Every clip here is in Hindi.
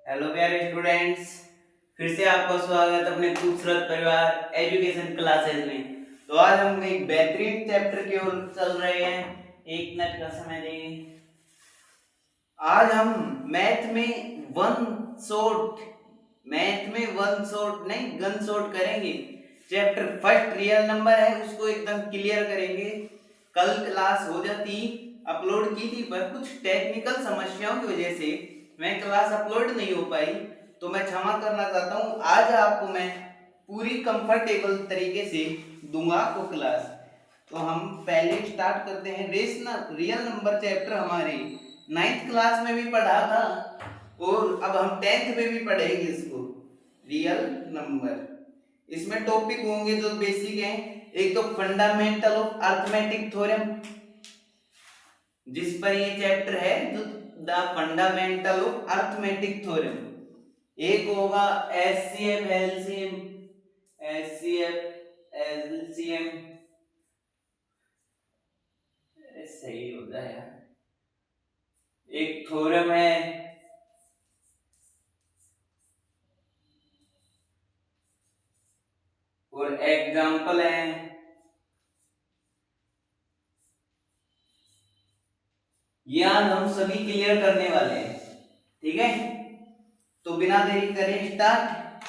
हेलो प्यारे स्टूडेंट्स, फिर से आपका स्वागत अपने खूबसूरत परिवार एजुकेशन क्लासेस में। तो आज हम एक बेहतरीन चैप्टर की ओर चल रहे हैं। एक मिनट का समय देंगे। आज हम मैथ में वन शॉट नहीं गन शॉट करेंगे। चैप्टर फर्स्ट रियल नंबर है, उसको एकदम क्लियर करेंगे। कल क्लास हो जाती अपलोड की थी, पर कुछ टेक्निकल समस्याओं की वजह से मैं क्लास अपलोड नहीं हो पाई, तो मैं क्षमा करना चाहता हूँ। आज आपको मैं पूरी कंफर्टेबल तरीके से दूंगा आपको क्लास। तो हम पहले स्टार्ट करते हैं। रियल नंबर चैप्टर हमारे 9th क्लास में भी पढ़ा था और अब हम 10th में भी पढ़ेंगे इसको। रियल नंबर, इसमें टॉपिक होंगे जो बेसिक हैं। एक तो फंडामेंटल ऑफ अर्थमेटिक थ्योरम, जिस पर ये चैप्टर है, जो the fundamental of arithmetic theorem. एक होगा एचसीएफ एलसीएम, एचसीएफ एलसीएम सही होता है यार। एक थ्योरम है और एग्जाम्पल है। ये आज हम सभी क्लियर करने वाले हैं, ठीक है। तो बिना देरी करें स्टार्ट।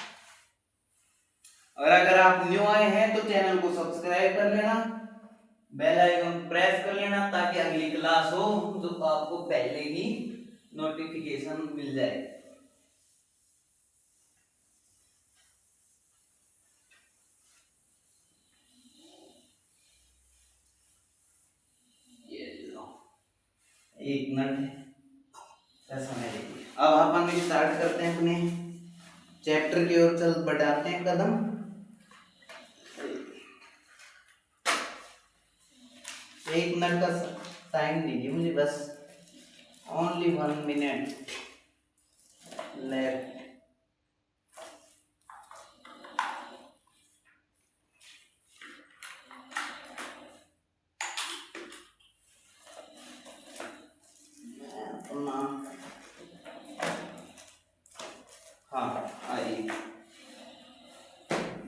और अगर आप न्यू आए हैं तो चैनल को सब्सक्राइब कर लेना, बेल आइकन प्रेस कर लेना, ताकि अगली क्लास हो तो आपको पहले ही नोटिफिकेशन मिल जाए। ये लो, एक मिनट का समय देखिए। अब अपन स्टार्ट करते हैं अपने चैप्टर की ओर, चल बढ़ाते हैं कदम। एक मिनट का टाइम दीजिए मुझे, बस ओनली 1 मिनट लेफ्ट। हाँ आइए,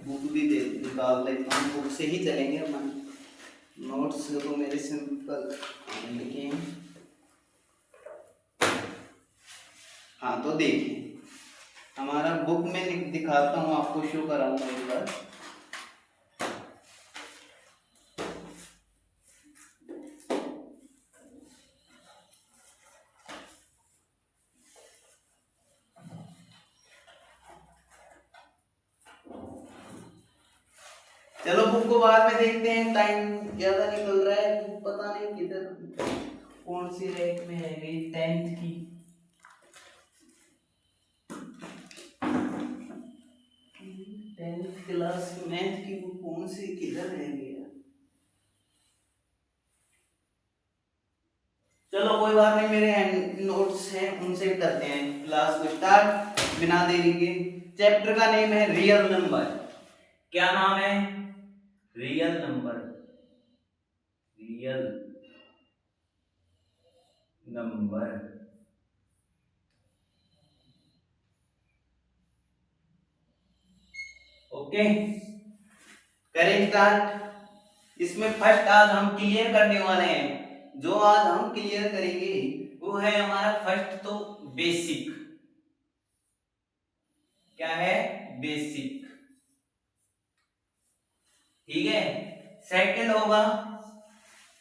बुक भी दे निकाल लेता हूँ, बुक से ही चलेंगे अपन। नोट्स तो मेरे सिंपल लिखे। हाँ तो देखिए, हमारा बुक में दिखाता हूँ आपको, शो कराऊंगा एक बार। चलो बुक को बाद में देखते हैं, टाइम ज्यादा निकल रहा है। पता नहीं किधर कौन सी रैक में है गई 10th की। टेंथ क्लास मैथ की बुक कौन सी किधर रह गया। चलो कोई बात नहीं, मेरे नोट्स हैं उनसे करते हैं क्लास को स्टार्ट बिना देरी के। चैप्टर का नेम है रियल नंबर। क्या नाम है? Real number. Real number, okay. करें स्टार्ट। इसमें फर्स्ट आज हम क्लियर करने वाले हैं, जो आज हम क्लियर करेंगे वो है हमारा फर्स्ट तो बेसिक। क्या है? बेसिक, ठीक है। सेकंड होगा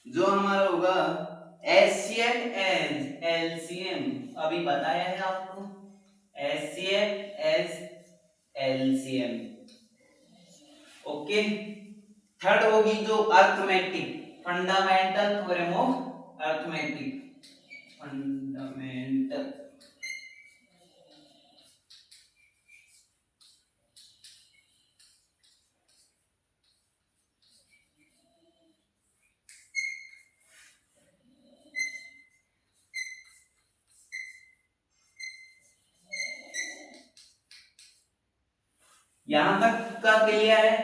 जो हमारा होगा एचसीएफ एंड एलसीएम, अभी बताया है आपको, HCF as LCM, okay. Third होगी जो arithmetic, fundamental theorem of arithmetic, fundamental. यहां तक का क्लियर है।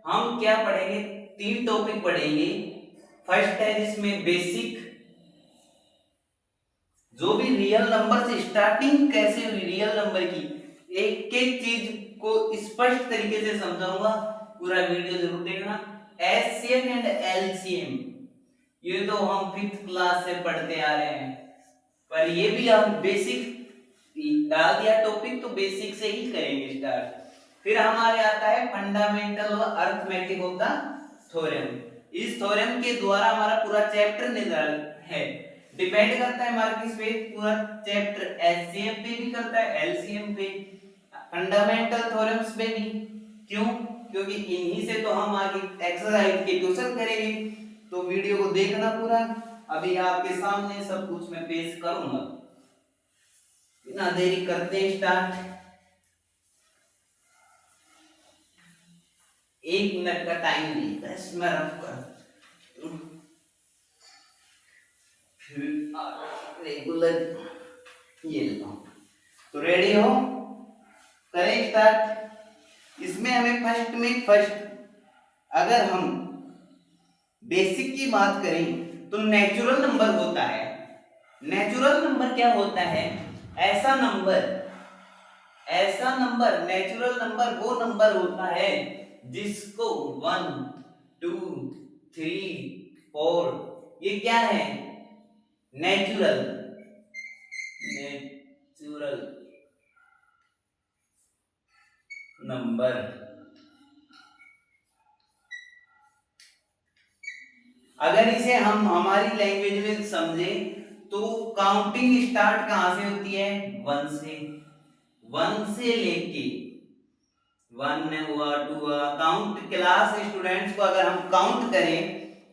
हम क्या पढ़ेंगे? 3 टॉपिक पढ़ेंगे। फर्स्ट है जिसमें बेसिक, जो भी रियल नंबर से स्टार्टिंग कैसे हुई रियल नंबर की, एक एक चीज को स्पष्ट तरीके से समझाऊंगा, पूरा वीडियो जरूर देखना। एचसीएम एंड एलसीएम ये तो हम 5th क्लास से पढ़ते आ रहे हैं, पर ये भी हम बेसिक डाल दिया टॉपिक तो बेसिक से ही करेंगे स्टार्ट। फिर हमारे आता है फंडामेंटल और अर्थमेटिक ऑफ द थ्योरम। इस थ्योरम के द्वारा हमारा पूरा चैप्टर निर्धारित है, डिपेंड करता है हमारा किस पे, पूरा चैप्टर एचसीएम पे भी करता है, एलसीएम पे, फंडामेंटल थ्योरम्स पे भी। क्यों? क्योंकि इन्हीं से तो हम आगे एक्सरसाइज के क्वेश्चन करेंगे, तो वीडियो को देखना पूरा। अभी आपके सामने सब कुछ मैं पेश करूंगा, बिना देरी करते हैं स्टार्ट। 1 मिनट का टाइम दी, इसमें रफ कर रेगुलर ये लो। तो रेडी हो, करें स्टार्ट। इसमें हमें फर्स्ट अगर हम बेसिक की बात करें तो नेचुरल नंबर होता है। नेचुरल नंबर क्या होता है? ऐसा नंबर नेचुरल नंबर वो नंबर होता है जिसको 1 2 3 4 ये क्या है? Natural number. अगर इसे हम हमारी लैंग्वेज में समझे तो काउंटिंग स्टार्ट कहां से होती है? 1 से लेके 1 हुआ 2 हुआ, काउंट क्लास स्टूडेंट्स को अगर हम काउंट करें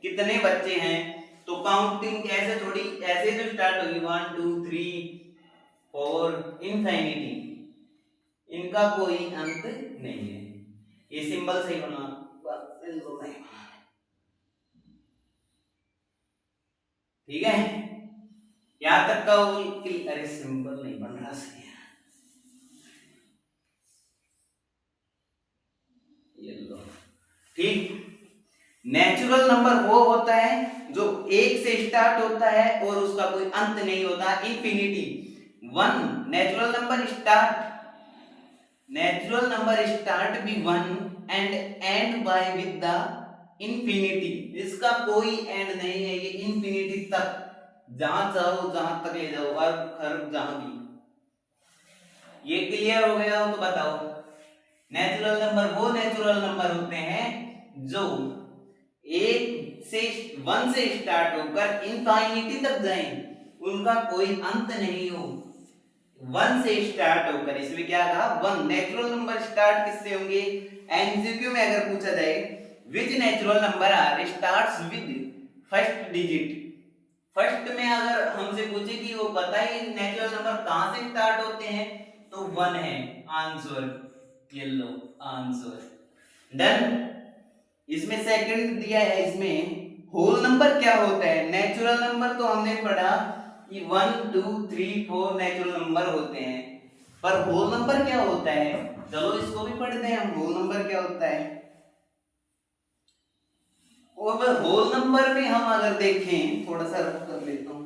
कितने बच्चे हैं तो काउंटिंग ऐसे थोड़ी, ऐसे तो स्टार्ट होगी 1 2 3 4 इनफिनिटी, इनका कोई अंत नहीं है। ये सिंबल सही बना, ठीक है? यहां तक का अरे सिंबल नहीं बन रहा सही है, ये लो ठीक। नेचुरल नंबर वो होता है जो 1 से स्टार्ट होता है और उसका कोई अंत नहीं होता, इनफिनिटी। 1 नेचुरल नंबर स्टार्ट भी 1 and end by with the infinity, इसका कोई एंड नहीं है, ये इंफिनिटी तक, जहां चाहो जहां तक ले जाओ, और हर जहां भी। ये क्लियर हो गया हो तो बताओ। नेचुरल नंबर वो नेचुरल नंबर होते हैं जो 1 से स्टार्ट होकर इंफिनिटी तक जाएं, उनका कोई अंत नहीं हो। 1 से स्टार्ट होकर, इसमें क्या कहा? 1 नेचुरल नंबर स्टार्ट किससे होंगे? एमसीक्यू में अगर पूछा जाए which natural number are starts with first digit, first में अगर हमसे पूछे कि वो बताइए नेचुरल नंबर कहां से स्टार्ट होते हैं, तो 1 है आंसर, ये लो आंसर डन। इसमें सेकंड दिया है, इसमें होल नंबर क्या होता है? नेचुरल नंबर तो हमने पढ़ा कि 1 2 3 4 नेचुरल नंबर होते हैं, पर होल नंबर क्या होता है? चलो इसको भी पढ़ते हैं हम, होल नंबर क्या होता है। और होल नंबर में हम अगर देखें, थोड़ा सा रफ कर लेता हूं,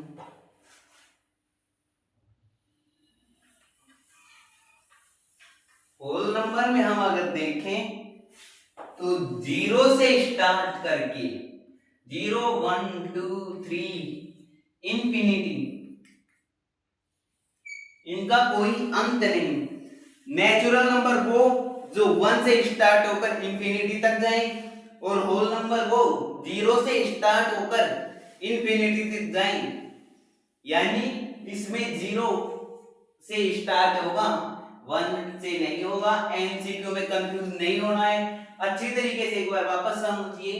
होल नंबर में हम अगर देखें तो 0 से स्टार्ट करके 0 1 2 3 इंफिनिटी, इनका कोई अंत नहीं। नेचुरल नंबर वो जो 1 से स्टार्ट होकर इंफिनिटी तक जाए, और होल नंबर वो 0 से स्टार्ट होकर इंफिनिटी तक जाए। यानी इसमें 0 से स्टार्ट होगा, 1 से नहीं होगा। एमसीक्यू में कंफ्यूज नहीं होना है, अच्छी तरीके से एक बार वापस समझिए।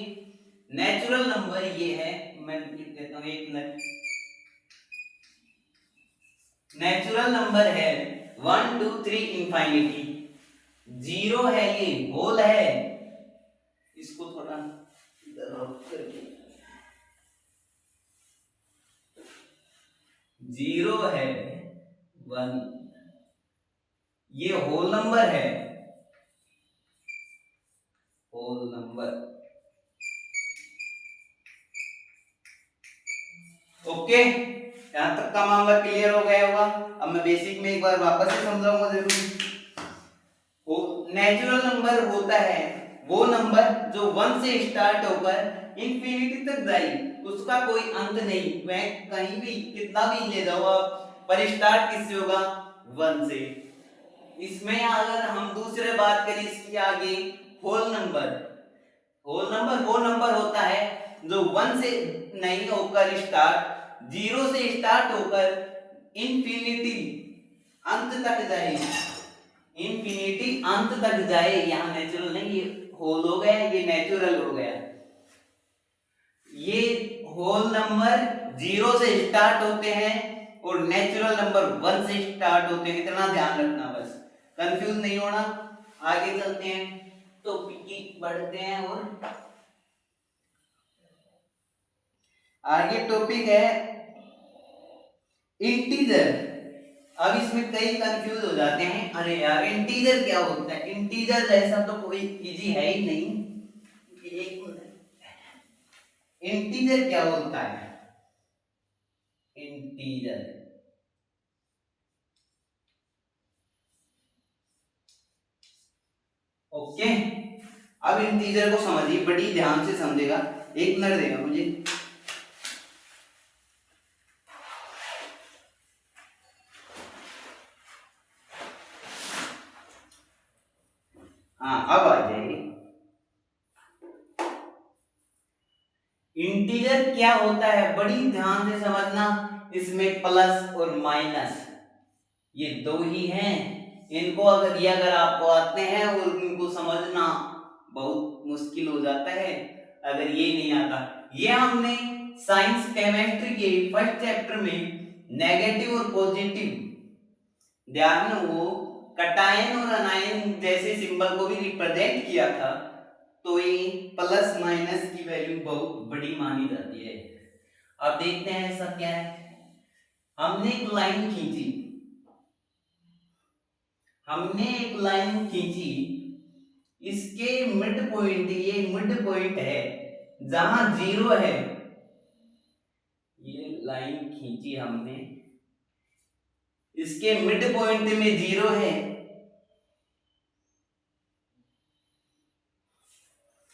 नेचुरल नंबर ये है, मैं लिख देता हूं 1 मिनट। नेचुरल नंबर है 1 2 3 इंफिनिटी, 0 है ये होल है, इसको थोड़ा इधर रख करके, 0 है 1, ये होल नंबर है, होल नंबर। ओके, यहां तक का मामला क्लियर हो गया होगा। अब मैं बेसिक में एक बार वापस से समझाऊंगा जरूर। नेचुरल नंबर होता है वो नंबर जो 1 से स्टार्ट होकर इंफिनिटी तक जाए, उसका कोई अंत नहीं, वह कहीं भी कितना भी ले जाओ आप, पर स्टार्ट किससे होगा? 1 से। इसमें अगर हम दूसरे बात करें इसकी आगे, होल नंबर, होल नंबर वो नंबर होता है जो 1 से नहीं होकर स्टार्ट, 0 से स्टार्ट होकर इंफिनिटी अंत तक जाए, इंफिनिटी अंत तक जाए। यहाँ नेचुरल नहीं, ये होल हो गया, ये नेचुरल हो गया। ये होल नंबर 0 से स्टार्ट होते हैं और नेचुरल नंबर 1 से स्टार्ट होते हैं, इतना ध्यान रखना, बस कंफ्यूज नहीं होना। आगे चलते हैं तो बढ़ते हैं और आगे टॉपिक है इंटीजर। अब इसमें कई कंफ्यूज हो जाते हैं, अरे यार इंटीजर क्या होता है? इंटीजर जैसा तो कोई इजी है ही नहीं। इंटीजर क्या होता है? Integer okay. अब इंटीजर को समझिए, बड़ी ध्यान से समझेगा। एक मिनट देगा मुझे। हाँ अब आ जाएगी। इंटीजर क्या होता है बड़ी ध्यान से समझना। इसमें प्लस और माइनस ये दो ही हैं। इनको अगर आपको आते हैं और इनको समझना बहुत मुश्किल हो जाता है अगर ये नहीं आता। ये हमने साइंस केमिस्ट्री के फर्स्ट चैप्टर में नेगेटिव और पॉजिटिव, ध्यान वो कटायन और अनायन जैसे सिंबल को भी रिप्रेजेंट किया था। तो ये प्लस माइनस की वैल्यू बहुत बड़ी मानी जाती है। अब देखते हैं ऐसा क्या है। हमने एक लाइन खींची, हमने एक लाइन खींची, इसके मिड पॉइंट, ये मिड पॉइंट है जहां 0 है। ये लाइन खींची हमने, इसके मिड पॉइंट में 0 है,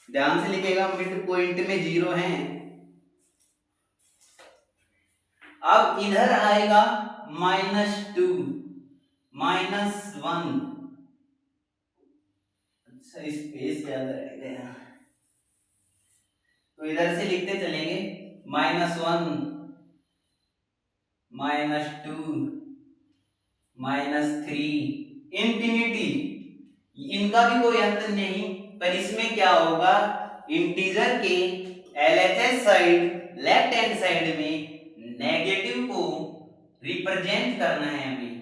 ध्यान से लिखेगा, मिड पॉइंट में 0 है। अब इधर आएगा -2, -1, अच्छा स्पेस ज्यादा रह गया तो इधर से लिखते चलेंगे -1, -2, -3, इंफिनिटी। इनका भी कोई अंत नहीं, पर इसमें क्या होगा, इंटीजर के LHS side, left hand side में नेगेटिव को रिप्रेजेंट करना है हमें।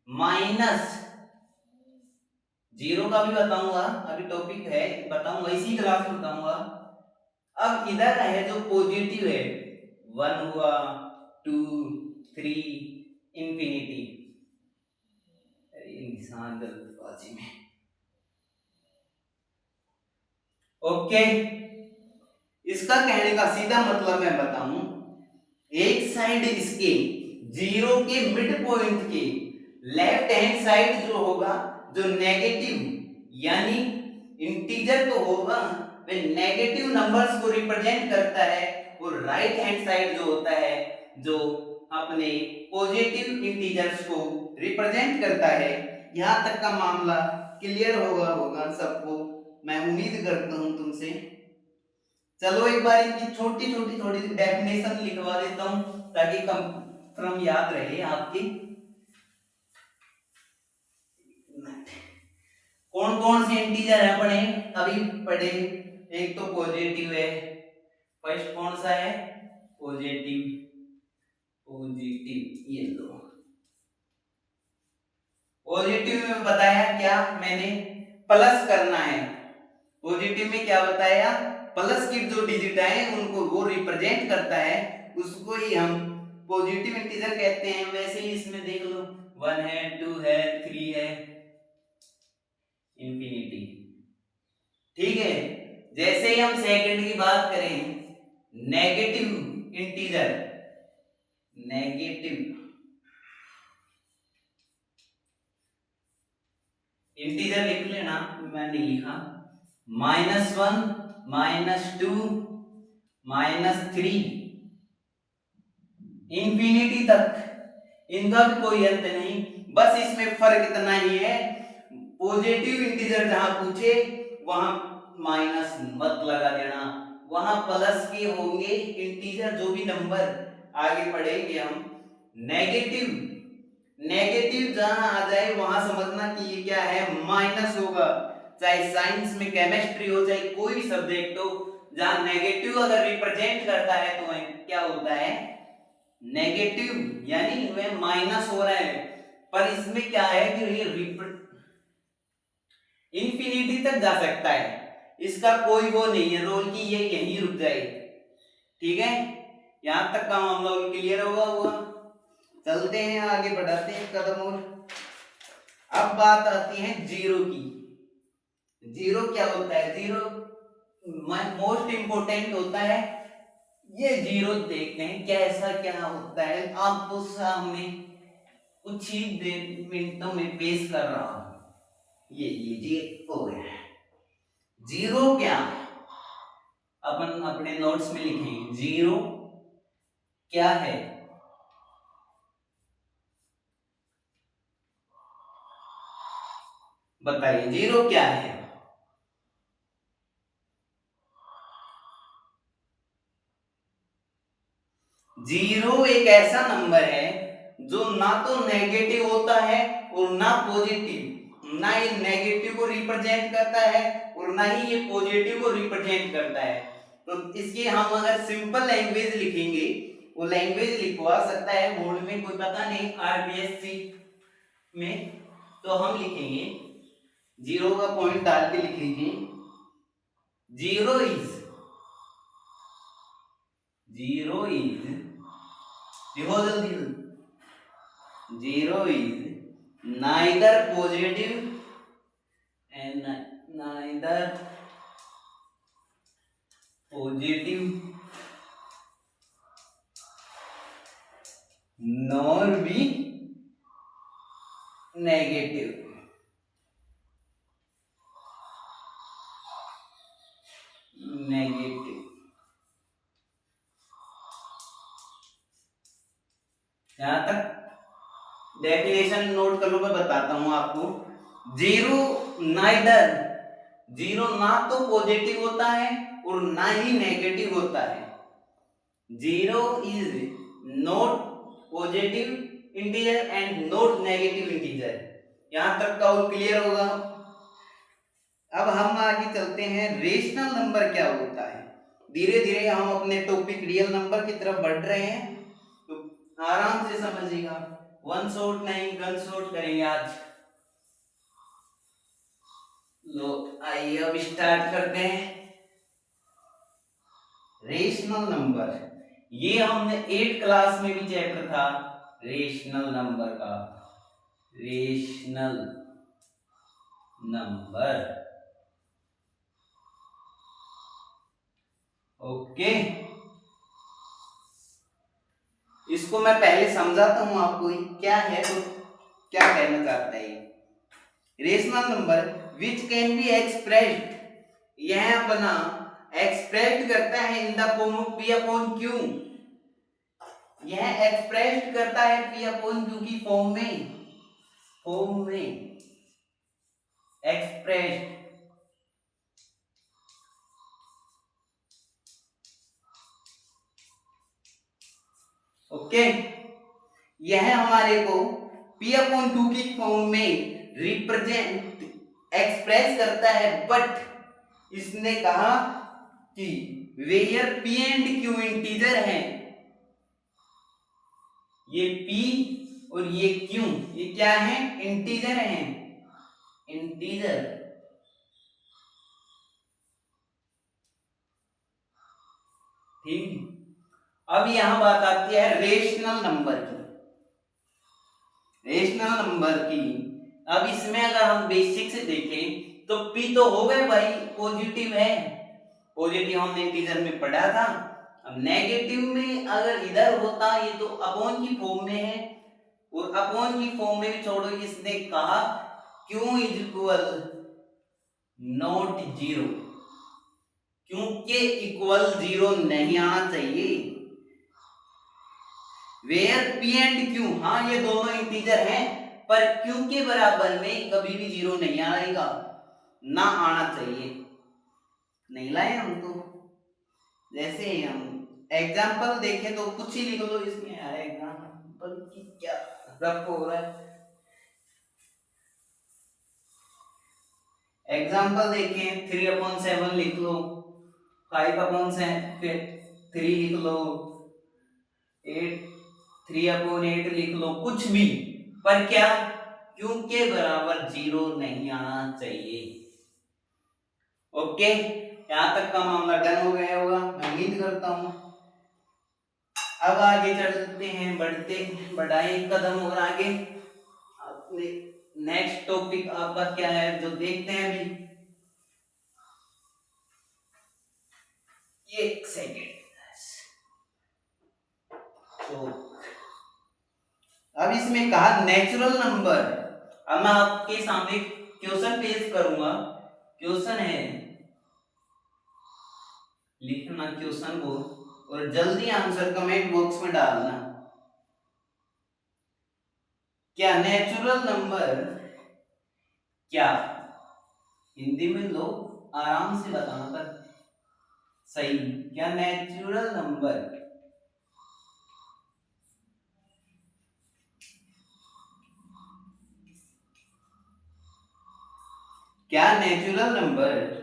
-0 का भी बताऊंगा, अभी टॉपिक है बताऊंगा, इसी क्लास में बताऊंगा। अब इधर है जो पॉजिटिव है, 1 हुआ, 2, 3, इंफिनिटी। इंसान जल्दबाजी में ओके। इसका कहने का सीधा मतलब मैं बताऊं, एक साइड इसके 0 के मिड पॉइंट के लेफ्ट हैंड साइड जो होगा, जो नेगेटिव यानी इंटीजर तो होगा, वे नेगेटिव नंबर्स को रिप्रेजेंट करता है, और राइट हैंड साइड जो होता है जो अपने पॉजिटिव इंटीजर्स को रिप्रेजेंट करता है। यहां तक का मामला क्लियर होगा सबको, मैं उम्मीद करता हूं तुमसे। चलो एक बार इनकी छोटी छोटी थोड़ी सी डेफिनेशन लिखवा देता हूं ताकि कंफर्म याद रहे आपकी। कौन कौन से इंटीजर है पढ़े, अभी पढ़े। एक तो पॉजिटिव है, फर्स्ट कौन सा है, पॉजिटिव, पॉजिटिव ये लो। पॉजिटिव में बताया क्या मैंने, प्लस करना है। पॉजिटिव में क्या बताया, प्लस की जो डिजिट है उनको वो रिप्रेजेंट करता है, उसको ही हम पॉजिटिव इंटीजर कहते हैं। वैसे ही इसमें देख लो, 1 है, 2 है, 3 है, इंफिनिटी। ठीक है। जैसे ही हम सेकंड की बात करें, नेगेटिव इंटीजर, नेगेटिव इंटीजर लिख लेना, मैंने लिखा -1, -2, -3 इंफिनिटी तक, इनका भी कोई अंत नहीं। बस इसमें फर्क इतना ही है, पॉजिटिव इंटीजर जहां पूछे वहां माइनस मत लगा देना, वहां प्लस के होंगे इंटीजर जो भी नंबर आगे पढ़ेंगे हम। नेगेटिव नेगेटिव जहां आ जाए वहां समझना कि ये क्या है, माइनस होगा। चाहे साइंस में केमिस्ट्री हो, चाहे कोई भी सब्जेक्ट हो, जहां नेगेटिव अगर रिप्रेजेंट करता है तो क्या होता है, नेगेटिव, यानी वह माइनस हो रहा है। पर इसमें क्या है कि ये इंफिनिटी तक जा सकता है, इसका कोई वो नहीं है रोल की ये यहीं रुक जाए। ठीक है, यहां तक काम हम लोग क्लियर हुआ। चलते हैं आगे, बढ़ाते हैं कदम और। अब बात आती है जीरो की। जीरो क्या होता है, जीरो मोस्ट इंपोर्टेंट होता है। ये जीरो देखते हैं कैसा क्या होता है, आपको सामने कुछ ही मिनटों में पेश कर रहा हूं। ये लीजिए, हो गया। जीरो क्या, अपन अपने नोट्स में लिखेंगे जीरो क्या है। बताइए जीरो क्या है। जीरो एक ऐसा नंबर है जो ना तो नेगेटिव होता है और ना पॉजिटिव, ना ये नेगेटिव को रिप्रेजेंट करता है और ना ही ये पॉजिटिव को रिप्रेजेंट करता है। तो इसकी हम अगर सिंपल लैंग्वेज लिखेंगे, वो लैंग्वेज लिखवा सकता है बोर्ड में, कोई पता नहीं आरबीएससी में, तो हम लिखेंगे जीरो का पॉइंट डाल के लिख लीजिए, जीरो इज लिखो जल्दी, zero is neither positive and neither positive nor be negative. यहां तक डेफिनेशन नोट कर लो, मैं बताता हूं आपको। जीरो नाइदर, जीरो ना तो पॉजिटिव होता है और ना ही नेगेटिव होता है। Zero is not positive integer and not negative integer. यहां तक का वो क्लियर होगा। अब हम आगे चलते हैं, रेशनल नंबर क्या होता है। धीरे धीरे हम अपने टॉपिक रियल नंबर की तरफ बढ़ रहे हैं, तो आराम से समझिएगा, वन शॉट नहीं गन शॉट करेंगे आज। लो आइए अब स्टार्ट करते हैं। रेशनल नंबर, ये हमने 8 क्लास में भी चैप्टर था रेशनल नंबर का, रेशनल नंबर। ओके, इसको मैं पहले समझाता हूं आपको क्या है, तो क्या कहना चाहता है। Rational number which can be expressed, यह अपना एक्सप्रेस्ड करता है in the form of P upon Q, यह एक्सप्रेस्ड करता है पी अपॉन क्यू की फॉर्म में एक्सप्रेस्ड। ओके, यह हमारे को पी अपॉन क्यू की फॉर्म में रिप्रेजेंट एक्सप्रेस करता है, बट इसने कहा कि where P and Q integer है, ये पी और ये क्यू ये क्या है, इंटीजर है, इंटीजर। ठीक, अब यहां बात आती है रेशनल नंबर की। रेशनल नंबर की अब इसमें अगर हम बेसिक से देखें तो p तो हो गए भाई, पॉजिटिव है, पॉजिटिव हमने इंटीजर में पढ़ा था। अब नेगेटिव में अगर इधर होता ये तो अपॉन की फॉर्म में है, और अपॉन की फॉर्म में भी छोड़ो, इसने कहा क्यों इज इक्वल नॉट जीरो, क्योंकि इक्वल जीरो नहीं आना चाहिए। वेयर पी एंड क्यू, हाँ ये दोनों इंटीजर हैं, पर क्यू के बराबर में कभी भी जीरो नहीं आएगा, ना आना चाहिए। नहीं लाए हम तो, जैसे हम एग्जाम्पल देखें तो कुछ ही लिख लो इसमें यार, एग्जाम्पल की क्या रफ हो रहा है। एग्जाम्पल देखें, 3/7 लिख लो, 5/3 लिख लो, 3/8 लिख लो, कुछ भी, पर क्या क्यों के बराबर जीरो नहीं आना चाहिए। ओके, यहां तक का मामला डन हो गया होगा, मैं उम्मीद करता हूं। अब आगे चलते हैं, बढ़ाए कदम और आगे। अपने नेक्स्ट टॉपिक आपका क्या है जो देखते हैं अभी, एक सेकेंड। तो अब इसमें कहा नेचुरल नंबर। अब मैं आपके सामने क्वेश्चन पेश करूंगा, क्वेश्चन है, लिखना क्वेश्चन को और जल्दी आंसर कमेंट बॉक्स में डालना। क्या नेचुरल नंबर, क्या, हिंदी में लो, आराम से बताना पर सही, क्या नेचुरल नंबर क्या नेचुरल नंबर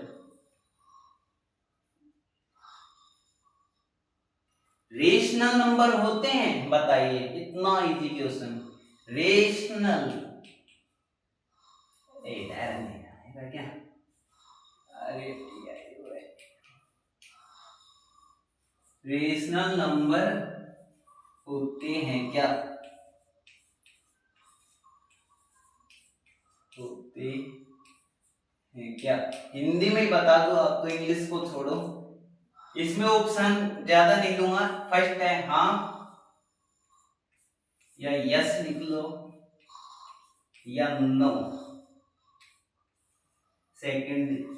रेशनल नंबर होते हैं, बताइए, इतना इजी क्वेश्चन। रेशनल, क्या, अरे रेशनल नंबर होते हैं क्या, होते हैं क्या, हिंदी में बता दो आप तो, इंग्लिश को छोड़ो। इसमें ऑप्शन ज्यादा नहीं दूंगा, फर्स्ट है हाँ या यस लिख लो, या नो, सेकंड